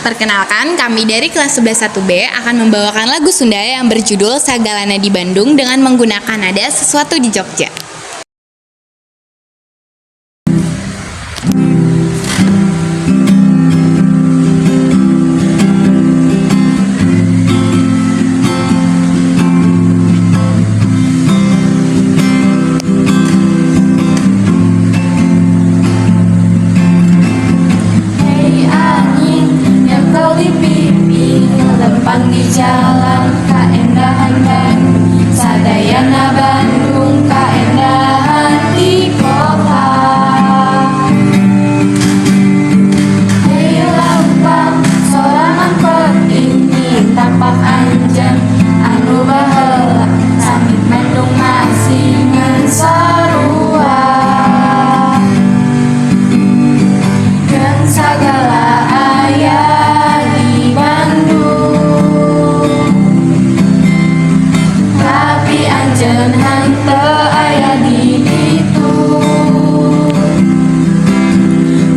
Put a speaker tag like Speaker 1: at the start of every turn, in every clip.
Speaker 1: Perkenalkan, kami dari kelas 11 1B akan membawakan lagu Sunda yang berjudul Sagalana di Bandung dengan menggunakan nada Sesuatu di Jogja.
Speaker 2: Di jalan kaendahan Bandung, sadayana Bandung kaendahan di kota. Hei lampang sorangan petinggi tapak anjeun anu baheula samit Bandung masih ngan sarua. Jeung sagala aya di Bandung, anjeun henteu aya di ditu.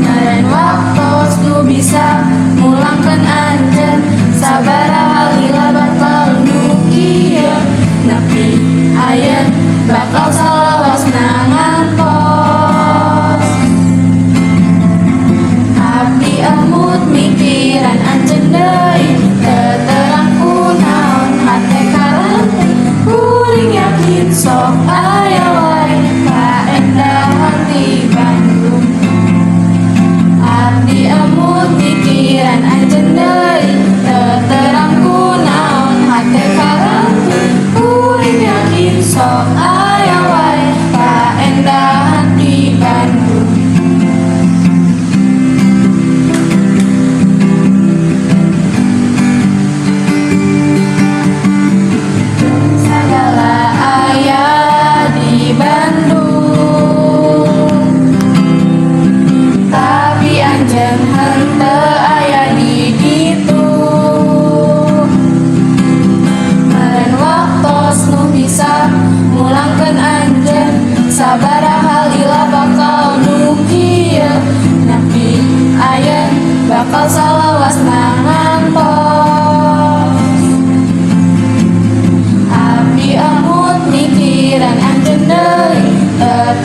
Speaker 2: Maren waktos nu bisa mulangkeun anjeun sabaraha lila bakal nu kieu, nepi ayeun bakal salawasna ngantos. Abdi emut mikiran anjeun deui teu terang kunaon hate karante, kuring yakin sok aya wae kaendahan di Bandung. Abdi emut pikiran anjeun deui teu terang kunaon hate karante, kuring yakin sok aya wae kaendahan di Bandung. Sabaraha lila bakal nu kieu, nepi ayeun bakal salawasna ngantos. Abdi emut mikiran anjeun deui teu